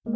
Do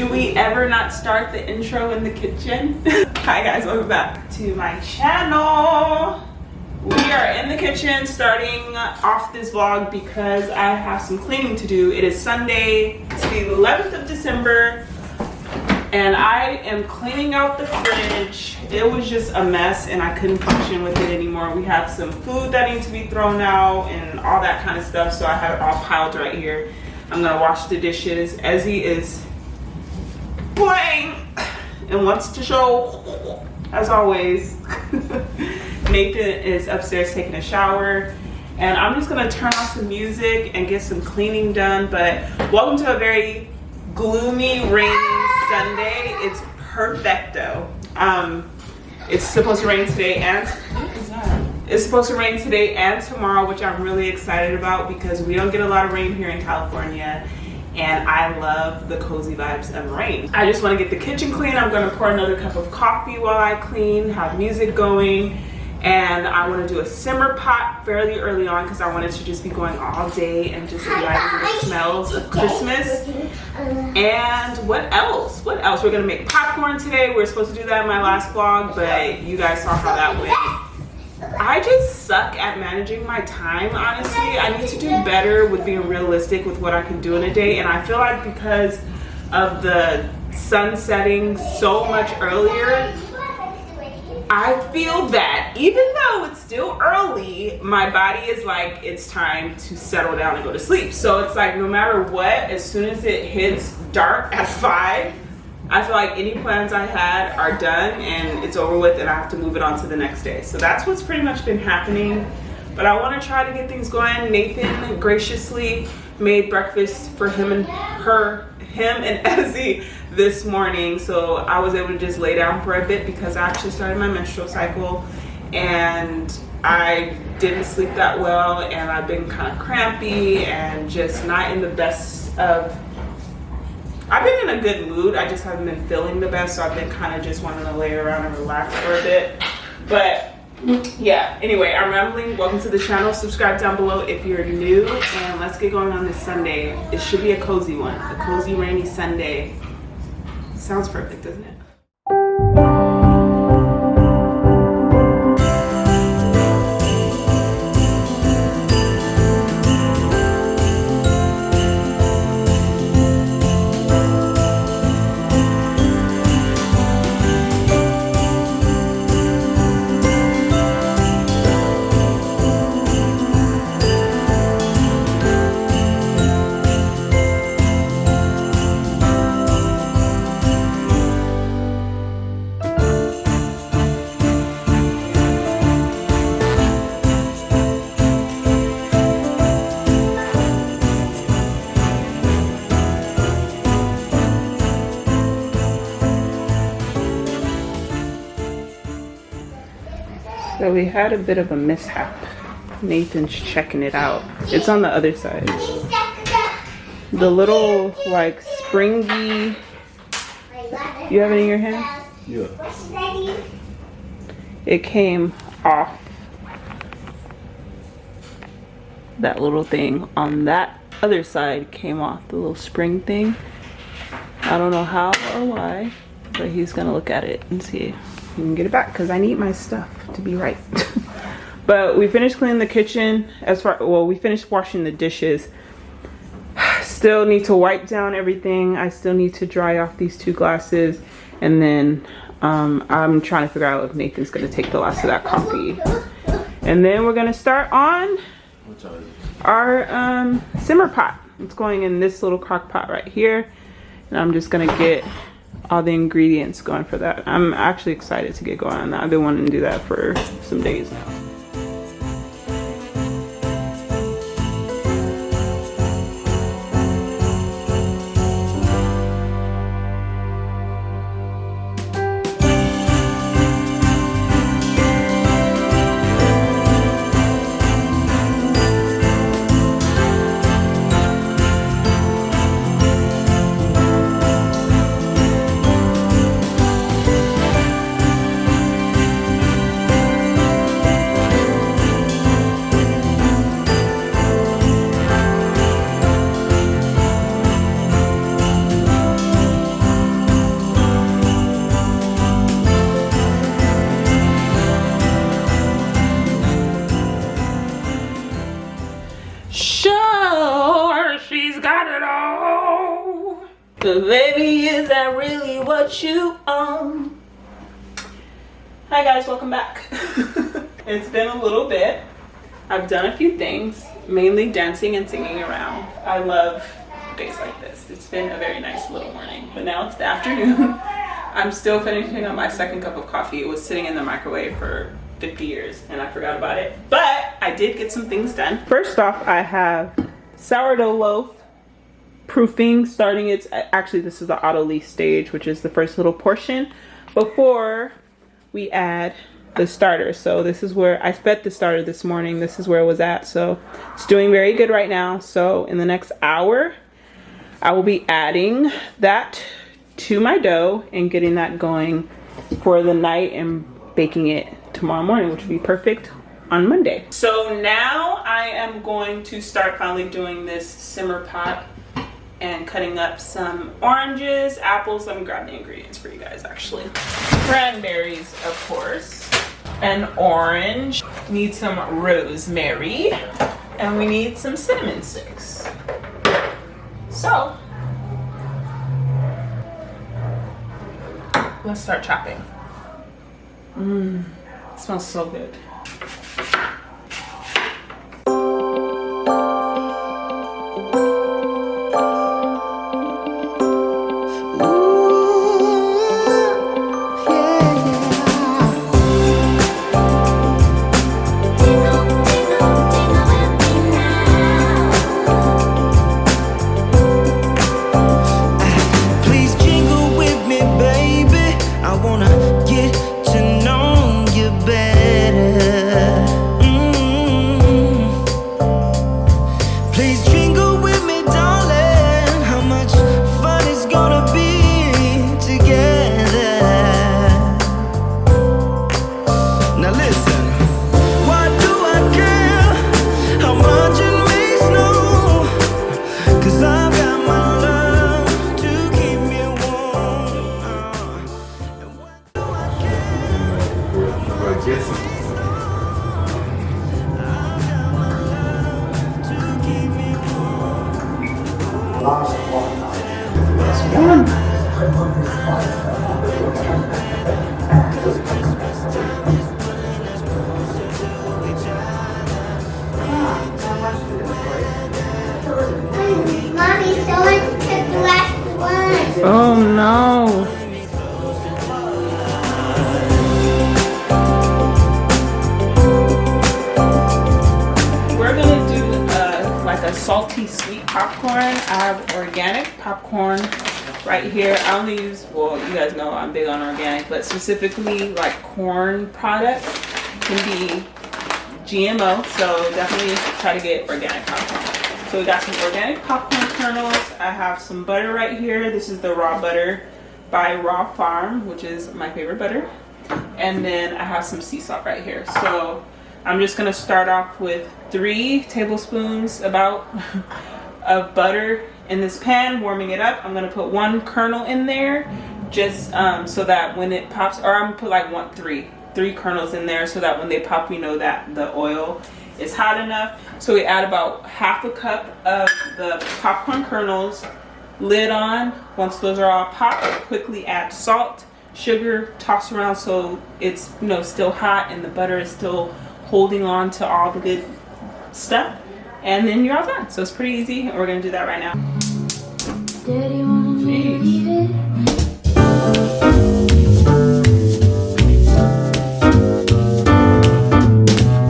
we ever not start the intro in the kitchen? Hi guys, welcome back to my channel. We are in the kitchen starting off this vlog because I have some cleaning to do. It is Sunday, it's the 11th of December, and I am cleaning out the fridge. It was just a mess and I couldn't function with it anymore. We had some food that needs to be thrown out and all that kind of stuff, so I have it all piled right here. I'm gonna wash the dishes. Ezzy is playing and wants to show, as always. Nathan is upstairs taking a shower, and I'm just gonna turn off some music and get some cleaning done. But welcome to a very gloomy, rainy Sunday. It's perfecto. It's supposed to rain today and it's supposed to rain today and tomorrow, which I'm really excited about because we don't get a lot of rain here in California. And I love the cozy vibes of rain. I just want to get the kitchen clean. I'm going to pour another cup of coffee while I clean, have music going, and I want to do a simmer pot fairly early on because I want it to just be going all day and just igniting the smells of Christmas. And what else? What else? We're going to make popcorn today. We were supposed to do that in my last vlog, but you guys saw how that went. I just suck at managing my time, honestly. I need to do better with being realistic with what I can do in a day, and I feel like because of the sun setting so much earlier, I feel that even though it's still early, my body is like, it's time to settle down and go to sleep. So it's like no matter what, as soon as it hits dark at 5, I feel like any plans I had are done and it's over with, and I have to move it on to the next day. So that's what's pretty much been happening. But I want to try to get things going. Nathan graciously made breakfast for him and Ezzy this morning. So I was able to just lay down for a bit because I actually started my menstrual cycle and I didn't sleep that well, and I've been kind of crampy and just not in the best of, I've been in a good mood, I just haven't been feeling the best, so I've been kind of just wanting to lay around and relax for a bit. But yeah, anyway, I'm rambling. Welcome to the channel. Subscribe down below if you're new, and let's get going on this Sunday. It should be a cozy one, a cozy rainy Sunday. Sounds perfect, doesn't it? So we had a bit of a mishap. Nathan's checking it out. It's on the other side. The little like springy. You have it in your hand? Yeah. It came off. That little thing on that other side came off, the little spring thing. I don't know how or why, but he's gonna look at it and see if he can get it back because I need my stuff to be right. But we finished cleaning the kitchen. We finished washing the dishes. Still need to wipe down everything. I still need to dry off these 2 glasses, and then I'm trying to figure out if Nathan's gonna take the last of that coffee, and then we're gonna start on our simmer pot. It's going in this little crock pot right here, and I'm just gonna get all the ingredients going for that. I'm actually excited to get going on that. I've been wanting to do that for some days now. Sure, she's got it all. But baby, is that really what you own? Hi guys, welcome back. It's been a little bit. I've done a few things, mainly dancing and singing around. I love days like this. It's been a very nice little morning, but now it's the afternoon. I'm still finishing up my 2nd cup of coffee. It was sitting in the microwave for 50 years and I forgot about it, but I did get some things done. First off, I have sourdough loaf proofing starting. It's actually, this is the auto leaf stage, which is the first little portion before we add the starter. So this is where I sped the starter this morning. This is where it was at, so it's doing very good right now. So in the next hour I will be adding that to my dough and getting that going for the night and baking it tomorrow morning, which will be perfect on Monday. So now I am going to start finally doing this simmer pot and cutting up some oranges, apples. Let me grab the ingredients for you guys actually. Cranberries, of course, an orange, need some rosemary, and we need some cinnamon sticks. So let's start chopping. It smells so good. Oh no. We're gonna do like a salty sweet popcorn. I have organic popcorn right here. I only use, well, you guys know I'm big on organic, but specifically like corn products. can be GMO, so definitely try to get organic popcorn. So we got some organic popcorn kernels. I have some butter right here. This is the raw butter by Raw Farm, which is my favorite butter. And then I have some sea salt right here. So I'm just gonna start off with 3 tablespoons about of butter in this pan, warming it up. I'm gonna put 1 kernel in there, just so that when it pops, or I'm gonna put like 3 kernels in there, so that when they pop, we know that the oil is hot enough. So we add about half a cup of the popcorn kernels, lid on. Once those are all popped, quickly add salt, sugar, toss around so it's, you know, still hot and the butter is still holding on to all the good stuff, and then you're all done. So it's pretty easy, and we're gonna do that right now.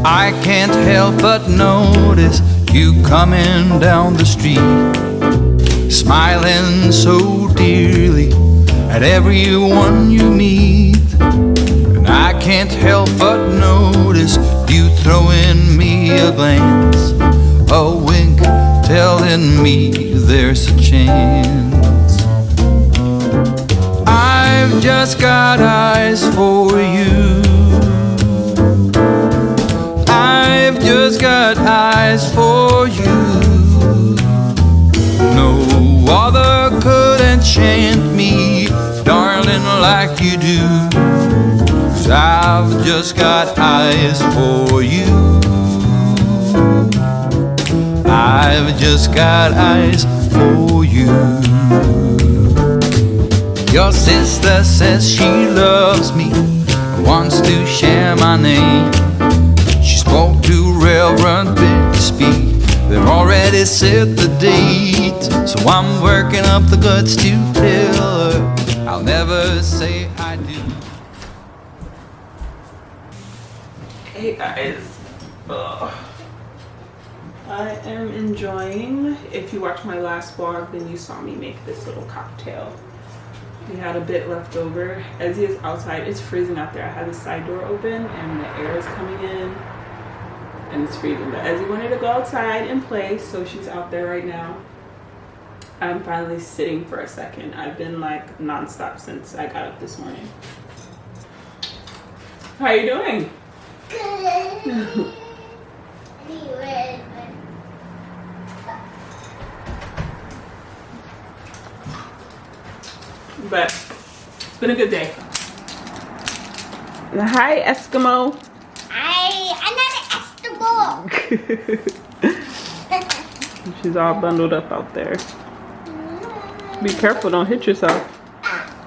I can't help but notice you coming down the street, smiling so dearly at everyone you meet. And I can't help but notice you throwing me a glance, a wink telling me there's a chance. I've just got eyes for you, I've just got eyes for you. No other could enchant me, darling, like you do. 'Cause I've just got eyes for you. I've just got eyes for you. Your sister says she loves me, wants to share my name. She spoke to Reverend Bixby, they've already set the date. So I'm working up the guts to tell her I'll never say I do. Hey guys, I am enjoying, if you watched my last vlog, then you saw me make this little cocktail. We had a bit left over. Ezzy is outside. It's freezing out there. I have the side door open and the air is coming in and it's freezing. But Ezzy wanted to go outside and play, so she's out there right now. I'm finally sitting for a second. I've been like nonstop since I got up this morning. How are you doing? Good. But it's been a good day. Hi, Eskimo. Hi, another Eskimo. She's all bundled up out there. Be careful, don't hit yourself.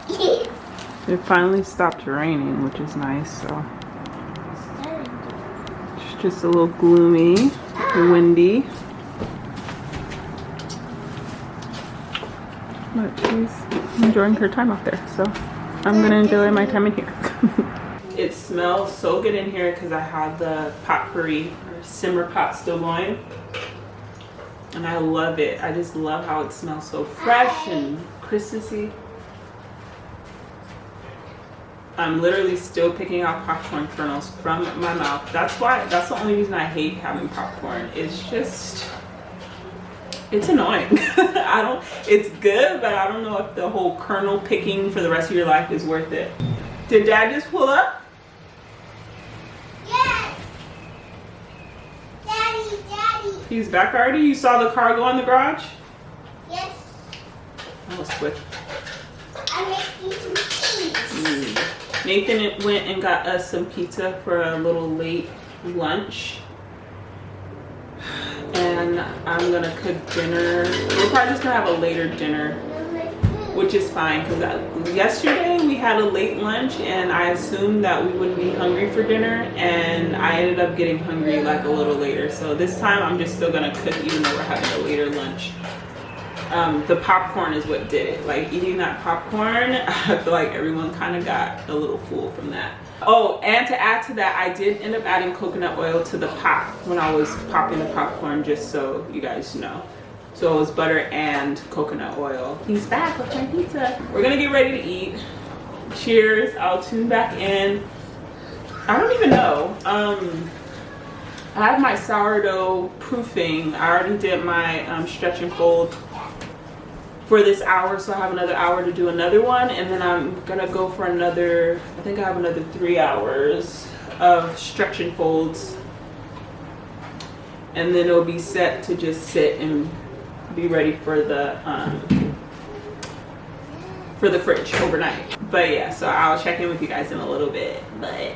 It finally stopped raining, which is nice. So it's just a little gloomy, windy. But she's enjoying her time out there, so I'm gonna enjoy my time in here. It smells so good in here because I have the potpourri or simmer pot still going, and I love it. I just love how it smells so fresh and Christmassy. I'm literally still picking out popcorn kernels from my mouth. That's the only reason I hate having popcorn. It's just, it's annoying. It's good, but I don't know if the whole kernel picking for the rest of your life is worth it. Did Dad just pull up? Yes. Daddy. He's back already? You saw the car go in the garage? Yes. That was quick. I'm making some cheese. Nathan went and got us some pizza for a little late lunch. And I'm gonna cook dinner. We're probably just gonna have a later dinner, which is fine because yesterday we had a late lunch and I assumed that we wouldn't be hungry for dinner, and I ended up getting hungry like a little later. So this time I'm just still gonna cook even though we're having a later lunch. The popcorn is what did it. Like eating that popcorn, I feel like everyone kind of got a little full from that. Oh, and to add to that, I did end up adding coconut oil to the pot when I was popping the popcorn, just so you guys know. So it was butter and coconut oil. He's back with my pizza. We're gonna get ready to eat. Cheers. I'll tune back in. I don't even know. I have my sourdough proofing. I already did my stretch and fold for this hour, so I have another hour to do another one, and then I'm gonna go for another, I think I have another 3 hours of stretch and folds, and then it'll be set to just sit and be ready for the fridge overnight. But yeah, so I'll check in with you guys in a little bit, but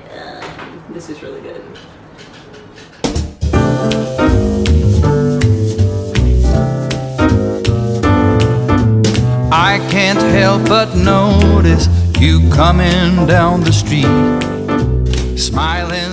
this is really good. I can't help but notice you coming down the street, smiling